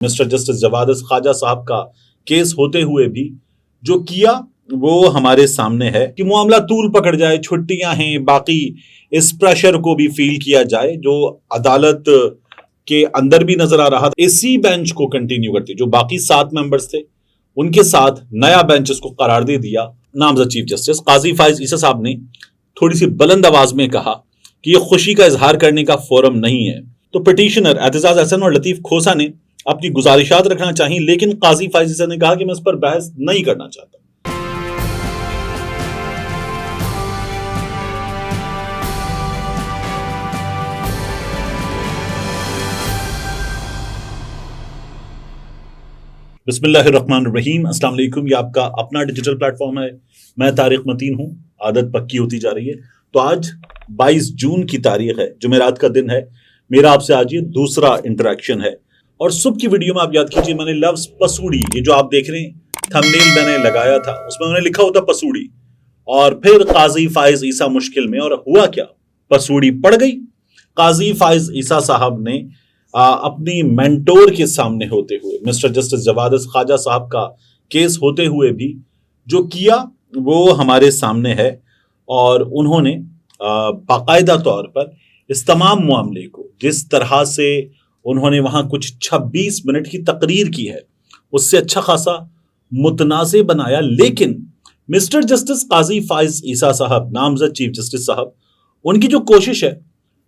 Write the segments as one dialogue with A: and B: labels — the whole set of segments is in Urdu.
A: مسٹر جسٹس جواد خواجہ صاحب کا کیس ہوتے ہوئے بھی جو کیا وہ ہمارے سامنے ہے کہ معاملہ طول پکڑ جائے، چھٹیاں ہیں، باقی اس پریشر کو بھی فیل کیا جائے جو عدالت کے اندر بھی نظر آ رہا تھا۔ اسی بینچ کو کنٹینیو کرتی، جو باقی 7 ممبرز تھے ان کے ساتھ نیا بینچ اس کو قرار دے دیا۔ نامزد چیف جسٹس قاضی فائز عیسیٰ صاحب نے تھوڑی سی بلند آواز میں کہا کہ یہ خوشی کا اظہار کرنے کا فورم نہیں ہے۔ تو پٹیشنر اعتزاز احسن اور لطیف کھوسا نے اپنی گزارشات رکھنا چاہیے، لیکن قاضی فائز عیسیٰ نے کہا کہ میں اس پر بحث نہیں کرنا چاہتا۔ بسم اللہ الرحمن الرحیم، السلام علیکم۔ یہ آپ کا اپنا ڈیجیٹل پلیٹ فارم ہے، میں طارق متین ہوں۔ عادت پکی ہوتی جا رہی ہے۔ تو آج 22 جون کی تاریخ ہے، جمعرات کا دن ہے۔ میرا آپ سے آج یہ دوسرا انٹریکشن ہے، اور صبح کی ویڈیو میں آپ یاد کیجیے میں نے لفظ پسوڑی، یہ جو آپ دیکھ رہے ہیں تھمبنیل میں نے لگایا تھا، اس میں نے لکھا ہوتا پسوڑی، اور پھر قاضی فائز عیسیٰ مشکل میں، اور ہوا کیا؟ پسوڑی پڑ گئی۔ قاضی فائز عیسیٰ صاحب نے اپنی مینٹور کے سامنے ہوتے ہوئے، مسٹر جسٹس جواد خواجہ صاحب کا کیس ہوتے ہوئے بھی جو کیا وہ ہمارے سامنے ہے، اور انہوں نے باقاعدہ طور پر اس تمام معاملے کو جس طرح سے انہوں نے وہاں کچھ 26 منٹ کی تقریر کی ہے اس سے اچھا خاصا متنازع بنایا۔ لیکن مسٹر جسٹس قاضی فائز عیسیٰ صاحب، نامزد چیف جسٹس صاحب، ان کی جو کوشش ہے،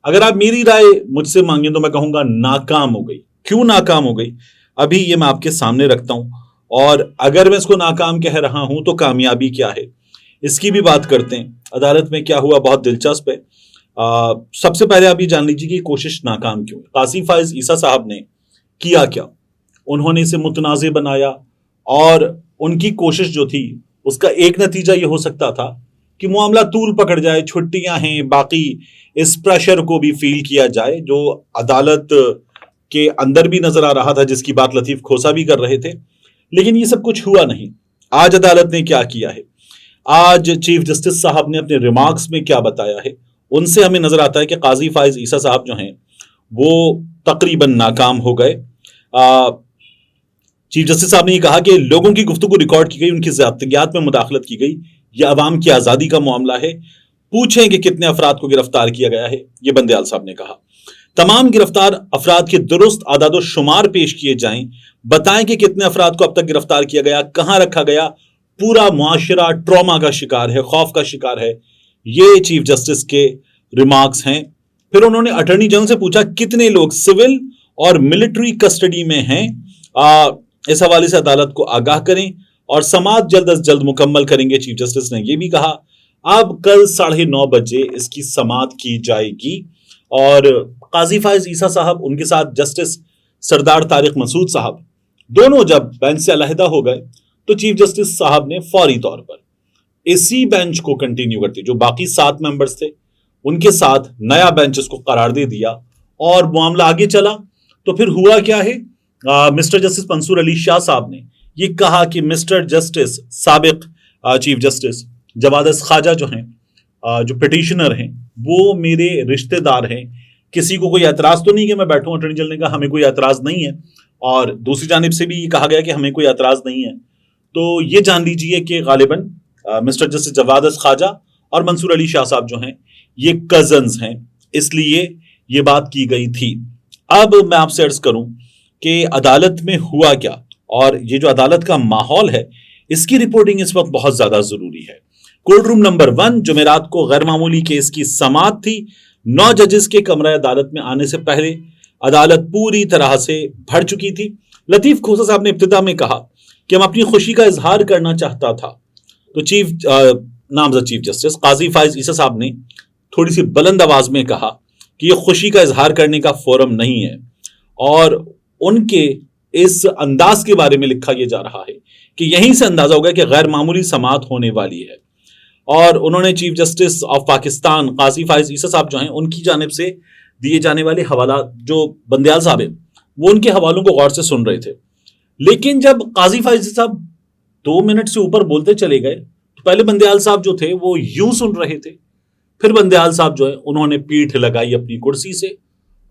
A: اگر آپ میری رائے مجھ سے مانگیں تو میں کہوں گا ناکام ہو گئی۔ کیوں ناکام ہو گئی؟ ابھی یہ میں آپ کے سامنے رکھتا ہوں، اور اگر میں اس کو ناکام کہہ رہا ہوں تو کامیابی کیا ہے اس کی بھی بات کرتے ہیں۔ عدالت میں کیا ہوا بہت دلچسپ ہے۔ سب سے پہلے آپ یہ جان لیجیے کہ کوشش ناکام کیوں ہے۔ قاضی فائز عیسیٰ صاحب نے کیا کیا؟ انہوں نے اسے متنازع بنایا، اور ان کی کوشش جو تھی اس کا ایک نتیجہ یہ ہو سکتا تھا کہ معاملہ طول پکڑ جائے، چھٹیاں ہیں، باقی اس پریشر کو بھی فیل کیا جائے جو عدالت کے اندر بھی نظر آ رہا تھا، جس کی بات لطیف کھوسا بھی کر رہے تھے۔ لیکن یہ سب کچھ ہوا نہیں۔ آج عدالت نے کیا کیا ہے؟ آج چیف جسٹس صاحب نے اپنے ریمارکس میں کیا بتایا ہے؟ ان سے ہمیں نظر آتا ہے کہ قاضی فائز عیسیٰ صاحب جو ہیں وہ تقریباً ناکام ہو گئے۔ چیف جسٹس صاحب نے یہ کہا کہ لوگوں کی گفتگو ریکارڈ کی گئی، ان کی ذاتیات میں مداخلت کی گئی، یہ عوام کی آزادی کا معاملہ ہے، پوچھیں کہ کتنے افراد کو گرفتار کیا گیا ہے۔ یہ بندیال صاحب نے کہا تمام گرفتار افراد کے درست اعداد و شمار پیش کیے جائیں، بتائیں کہ کتنے افراد کو اب تک گرفتار کیا گیا، کہاں رکھا گیا۔ پورا معاشرہ ٹراما کا شکار ہے، خوف کا شکار ہے۔ یہ چیف جسٹس کے ریمارکس ہیں۔ پھر انہوں نے اٹارنی جنرل سے پوچھا کتنے لوگ سول اور ملٹری کسٹڈی میں ہیں، اس حوالے سے عدالت کو آگاہ کریں، اور سماعت جلد از جلد مکمل کریں گے۔ چیف جسٹس نے یہ بھی کہا اب کل 9:30 بجے اس کی سماعت کی جائے گی۔ اور قاضی فائز عیسیٰ صاحب، ان کے ساتھ جسٹس سردار طارق مسعود صاحب، دونوں جب بینچ سے علیحدہ ہو گئے تو چیف جسٹس صاحب نے فوری طور پر اسی بینچ کو کنٹینیو کرتی، جو باقی 7 ممبرز تھے ان کے ساتھ نیا بینچ اس کو قرار دے دیا، اور معاملہ آگے چلا۔ تو پھر ہوا کیا ہے؟ مسٹر جسٹس منصور علی شاہ صاحب نے یہ کہا کہ مسٹر جسٹس سابق چیف جسٹس جواد خواجہ جو ہیں، جو پٹیشنر ہیں، وہ میرے رشتہ دار ہیں، کسی کو کوئی اعتراض تو نہیں کہ میں بیٹھوں۔ اٹارنی جنرل نے کہا ہمیں کوئی اعتراض نہیں ہے، اور دوسری جانب سے بھی یہ کہا گیا کہ ہمیں کوئی اعتراض نہیں ہے۔ تو یہ جان لیجیے کہ غالباً مسٹر جسٹس جواد خواجہ اور منصور علی شاہ صاحب جو ہیں یہ کزنز ہیں، اس لیے یہ بات کی گئی تھی۔ اب میں آپ سے عرض کروں کہ عدالت میں ہوا کیا، اور یہ جو عدالت کا ماحول ہے اس کی رپورٹنگ اس وقت بہت زیادہ ضروری ہے۔ کورٹ روم نمبر 1 جمعرات کو غیر معمولی کیس کی سماعت تھی۔ 9 ججز کے کمرہ عدالت میں آنے سے پہلے عدالت پوری طرح سے بھر چکی تھی۔ لطیف کھوسا صاحب نے ابتدا میں کہا کہ ہم اپنی خوشی کا اظہار کرنا چاہتا تھا، تو نامزد چیف جسٹس قاضی فائز عیسیٰ صاحب نے تھوڑی سی بلند آواز میں کہا کہ یہ خوشی کا اظہار کرنے کا فورم نہیں ہے، اور ان کے اس انداز کے بارے میں لکھا یہ جا رہا ہے کہ یہیں سے اندازہ ہوگا کہ غیر معمولی سماعت ہونے والی ہے۔ اور انہوں نے چیف جسٹس آف پاکستان قاضی فائز عیسیٰ صاحب جو ہیں ان کی جانب سے دیے جانے والے حوالات، جو بندیال صاحب ہیں وہ ان کے حوالوں کو غور سے سن رہے تھے، لیکن جب قاضی فائز عیسیٰ صاحب 2 منٹ سے اوپر بولتے چلے گئے تو پہلے بندیال صاحب جو تھے وہ یوں سن رہے تھے، پھر بندیال صاحب جو ہے انہوں نے پیٹھ لگائی اپنی کرسی سے،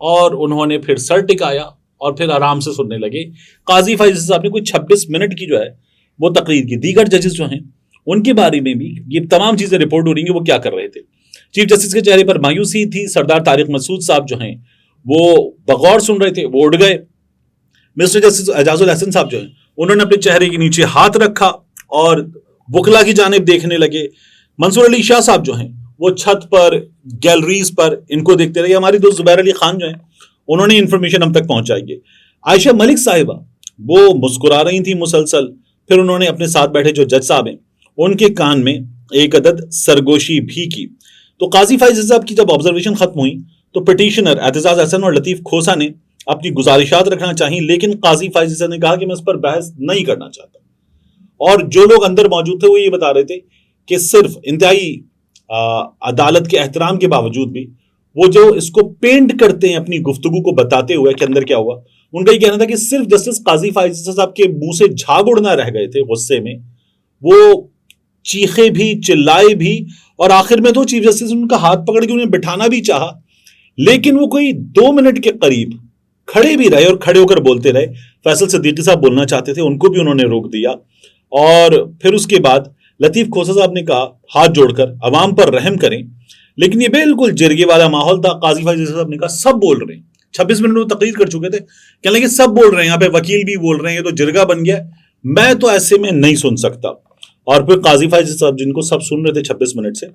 A: اور انہوں نے پھر سر ٹکایا اور پھر آرام سے سننے لگے. قاضی فائز صاحب نے کوئی 26 منٹ کی جو ہے وہ تقریر کی. دیگر ججز جو ہیں ان کے بارے میں بھی یہ تمام چیزیں رپورٹ ہو رہی ہیں وہ کیا کر رہے تھے. چیف جسٹس کے چہرے پر مایوسی تھی. سردار طارق مسعود صاحب جو ہیں وہ بغور سن رہے تھے, وہ اڑ گئے. مسٹر جسٹس اعجاز الحسن صاحب جو ہیں انہوں نے اپنے چہرے کے نیچے ہاتھ رکھا اور بکلا کی جانب دیکھنے لگے. منصور علی شاہ صاحب جو ہیں وہ چھت پر, گیلریز پر ان کو دیکھتے رہے. ہماری دوست زبیر علی خان جو ہیں انہوں نے انفارمیشن ہم تک پہنچائی ہے. عائشہ ملک صاحبہ وہ مسکرا رہی تھیں مسلسل. پھر انہوں نے اپنے ساتھ بیٹھے جو جج صاحب ہیں ان کے کان میں ایک عدد سرگوشی بھی کی. تو قاضی فائز صاحب کی جب آبزرویشن ختم ہوئی تو پٹیشنر اعتزاز احسن اور لطیف کھوسا نے اپنی گزارشات رکھنا چاہیں, لیکن قاضی فائز صاحب نے کہا کہ میں اس پر بحث نہیں کرنا چاہتا. اور جو لوگ اندر موجود تھے وہ یہ بتا رہے تھے کہ صرف انتہائی عدالت کے احترام کے باوجود بھی وہ جو اس کو پینٹ کرتے ہیں اپنی گفتگو کو بتاتے ہوئے کہ اندر کیا ہوا, ان کا یہ کہنا تھا کہ صرف جسٹس قاضی فائز صاحب کے منہ سے جھاگ اڑنا رہ گئے تھے غصے میں. وہ چیخے بھی, چلائے بھی, اور آخر میں تو چیف جسٹس نے ان کا ہاتھ پکڑ کے انہیں بٹھانا بھی چاہا, لیکن وہ کوئی 2 منٹ کے قریب کھڑے بھی رہے اور کھڑے ہو کر بولتے رہے. فیصل صدیقی صاحب بولنا چاہتے تھے, ان کو بھی انہوں نے روک دیا. اور پھر اس کے بعد لطیف کھوسا صاحب نے کہا ہاتھ جوڑ کر عوام پر رحم کریں, لیکن یہ بالکل جرگے والا ماحول تھا. قاضی فائز صاحب نے کہا سب بول رہے ہیں, 26 منٹ وہ تقریر کر چکے تھے, کہنے لگے سب بول رہے ہیں, یہاں پہ وکیل بھی بول رہے ہیں, یہ تو جرگہ بن گیا, میں تو ایسے میں نہیں سن سکتا. اور پھر قاضی فائز صاحب جن کو سب سن رہے تھے 26 منٹ سے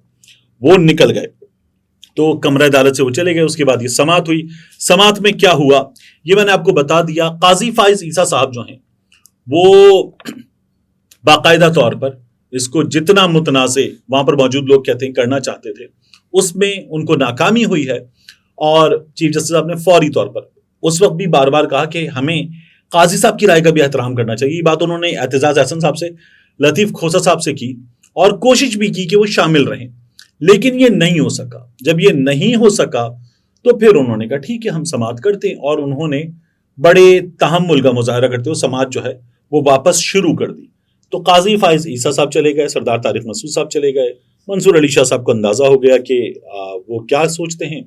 A: وہ نکل گئے. تو کمرہ عدالت سے وہ چلے گئے. اس کے بعد یہ سماعت ہوئی. سماعت میں کیا ہوا یہ میں نے آپ کو بتا دیا. قاضی فائز عیسیٰ صاحب جو ہیں وہ باقاعدہ طور پر اس کو جتنا متنازع وہاں پر موجود لوگ کہتے ہیں کرنا چاہتے تھے اس میں ان کو ناکامی ہوئی ہے. اور چیف جسٹس صاحب نے فوری طور پر اس وقت بھی بار بار کہا کہ ہمیں قاضی صاحب کی رائے کا بھی احترام کرنا چاہیے. یہ بات انہوں نے اعتزاز احسن صاحب سے, لطیف کھوسا صاحب سے کی اور کوشش بھی کی کہ وہ شامل رہیں, لیکن یہ نہیں ہو سکا. جب یہ نہیں ہو سکا تو پھر انہوں نے کہا ٹھیک ہے ہم سماعت کرتے ہیں, اور انہوں نے بڑے تحمل کا مظاہرہ کرتے ہوئے سماعت جو ہے وہ واپس شروع کر دی. تو قاضی فائز عیسیٰ صاحب چلے گئے, سردار طارق مسعود صاحب چلے گئے, منصور علی شاہ صاحب کو اندازہ ہو گیا کہ وہ کیا سوچتے ہیں.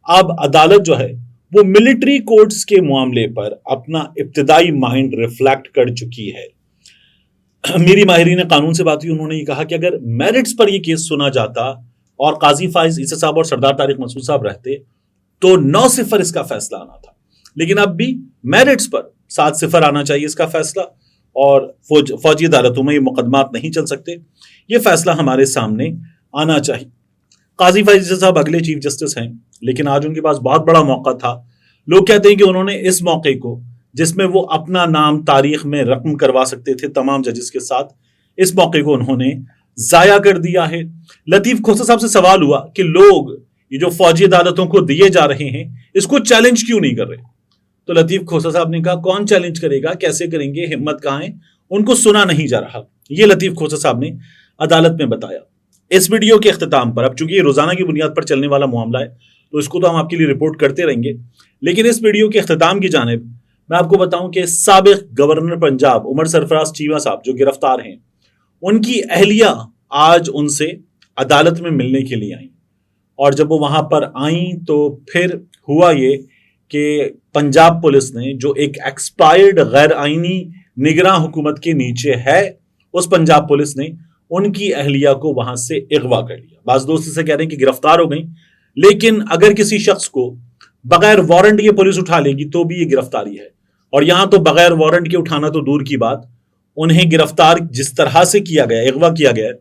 A: اب عدالت جو ہے وہ ملٹری کورٹس کے معاملے پر اپنا ابتدائی مائنڈ ریفلیکٹ کر چکی ہے. میری ماہرین قانون سے بات ہوئی, انہوں نے یہ کہا کہ اگر میرٹس پر یہ کیس سنا جاتا اور قاضی فائز عیسیٰ صاحب اور سردار طارق مسعود صاحب رہتے تو 9-0 اس کا فیصلہ آنا تھا, لیکن اب بھی میرٹس پر 7-0 آنا چاہیے اس کا فیصلہ, اور فوجی عدالتوں میں یہ مقدمات نہیں چل سکتے. یہ فیصلہ ہمارے سامنے آنا چاہیے. قاضی فائز عیسیٰ صاحب اگلے چیف جسٹس ہیں, لیکن آج ان کے پاس بہت بڑا موقع تھا. لوگ کہتے ہیں کہ انہوں نے اس موقع کو جس میں وہ اپنا نام تاریخ میں رقم کروا سکتے تھے تمام ججز کے ساتھ, اس موقع کو انہوں نے ضائع کر دیا ہے. لطیف کھوسا صاحب سے سوال ہوا کہ لوگ یہ جو فوجی عدالتوں کو دیے جا رہے ہیں اس کو چیلنج کیوں نہیں کر رہے؟ تو لطیف کھوسا صاحب نے کہا کون چیلنج کرے گا, کیسے کریں گے, ہمت کہاں ہے, ان کو سنا نہیں جا رہا. یہ لطیف کھوسا صاحب نے عدالت میں بتایا. اس ویڈیو کے اختتام پر, اب چونکہ یہ روزانہ کی بنیاد پر چلنے والا معاملہ ہے تو اس کو تو ہم آپ کے لیے رپورٹ کرتے رہیں گے, لیکن اس ویڈیو کے اختتام کی جانب میں آپ کو بتاؤں کہ سابق گورنر پنجاب عمر سرفراز چیمہ صاحب جو گرفتار ہیں, ان کی اہلیہ آج ان سے عدالت میں ملنے کے لیے آئیں. اور جب وہ وہاں پر آئیں تو پھر ہوا یہ کہ پنجاب پولیس نے جو ایک ایکسپائرڈ غیر آئینی نگراں حکومت کے نیچے ہے, اس پنجاب پولیس نے ان کی اہلیہ کو وہاں سے اغوا کر لیا. بعض دوست سے کہہ رہے ہیں کہ گرفتار ہو گئیں, لیکن اگر کسی شخص کو بغیر وارنٹ یہ پولیس اٹھا لے گی تو بھی یہ گرفتاری ہے. اور یہاں تو بغیر وارنٹ کے اٹھانا تو دور کی بات, انہیں گرفتار جس طرح سے کیا گیا, اغوا کیا گیا,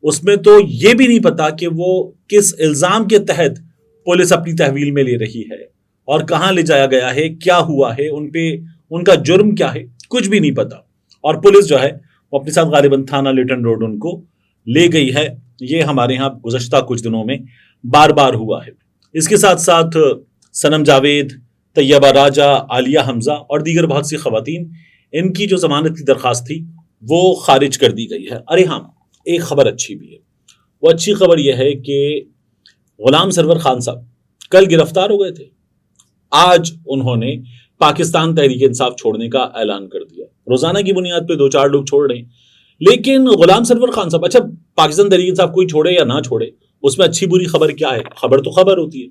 A: اس میں تو یہ بھی نہیں پتا کہ وہ کس الزام کے تحت پولیس اپنی تحویل میں لے رہی ہے اور کہاں لے جایا گیا ہے, کیا ہوا ہے, ان پہ ان کا جرم کیا ہے, کچھ بھی نہیں پتا. اور پولیس جو ہے وہ اپنے ساتھ غالباً تھانہ لیٹن روڈ ان کو لے گئی ہے. یہ ہمارے ہاں گزشتہ کچھ دنوں میں بار بار ہوا ہے. اس کے ساتھ ساتھ سنم جاوید, طیبہ راجہ, عالیہ حمزہ اور دیگر بہت سی خواتین, ان کی جو ضمانت کی درخواست تھی وہ خارج کر دی گئی ہے. ارے ہاں, ایک خبر اچھی بھی ہے. وہ اچھی خبر یہ ہے کہ غلام سرور خان صاحب کل گرفتار ہو گئے تھے, آج انہوں نے پاکستان تحریک انصاف چھوڑنے کا اعلان کر دیا. روزانہ کی بنیاد پہ 2-4 لوگ چھوڑ رہے ہیں, لیکن غلام سرور خان صاحب, اچھا پاکستان تحریک انصاف کوئی چھوڑے یا نہ چھوڑے اس میں اچھی بری خبر کیا ہے, خبر تو خبر ہوتی ہے,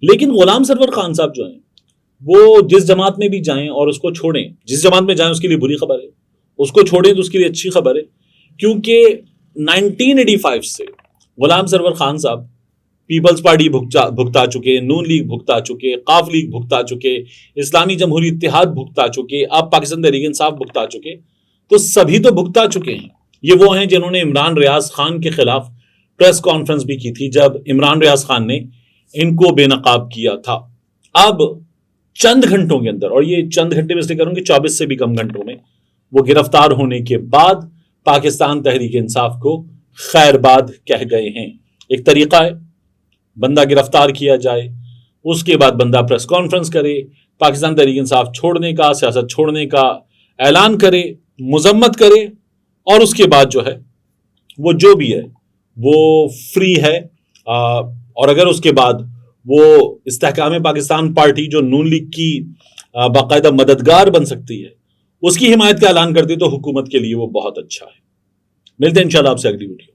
A: لیکن غلام سرور خان صاحب جو ہیں وہ جس جماعت میں بھی جائیں اور اس کو چھوڑیں، جس جماعت میں جائیں اس کے لیے بری خبر ہے، اس کو چھوڑیں تو اس کے لیے اچھی خبر ہے، کیونکہ 1985 سے غلام سرور خان صاحب پیپلز پارٹی بھگتا چکے، نون لیگ بھگتا چکے، قاف لیگ بھگتا چکے، اسلامی جمہوری اتحاد بھگتا چکے، اب پاکستان تحریک انصاف بھگتا چکے، تو سبھی تو بھگتا چکے ہیں۔ یہ وہ ہیں جنہوں نے عمران ریاض خان کے خلاف پریس کانفرنس بھی کی تھی جب عمران ریاض خان نے ان کو بے نقاب کیا تھا۔ اب چند گھنٹوں کے اندر، اور یہ چند گھنٹے میں اس لیے کروں کہ 24 سے بھی کم گھنٹوں میں، وہ گرفتار ہونے کے بعد پاکستان تحریک انصاف کو خیر باد کہہ گئے ہیں۔ ایک طریقہ ہے بندہ گرفتار کیا جائے، اس کے بعد بندہ پریس کانفرنس کرے، پاکستان تحریک انصاف چھوڑنے کا، سیاست چھوڑنے کا اعلان کرے، مذمت کرے، اور اس کے بعد جو ہے وہ جو بھی ہے وہ فری ہے۔ اور اگر اس کے بعد وہ استحکام پاکستان پارٹی جو نون لیگ کی باقاعدہ مددگار بن سکتی ہے، اس کی حمایت کا اعلان کرتی تو حکومت کے لیے وہ بہت اچھا ہے۔ ملتے ہیں انشاءاللہ آپ سے اگلی ویڈیو۔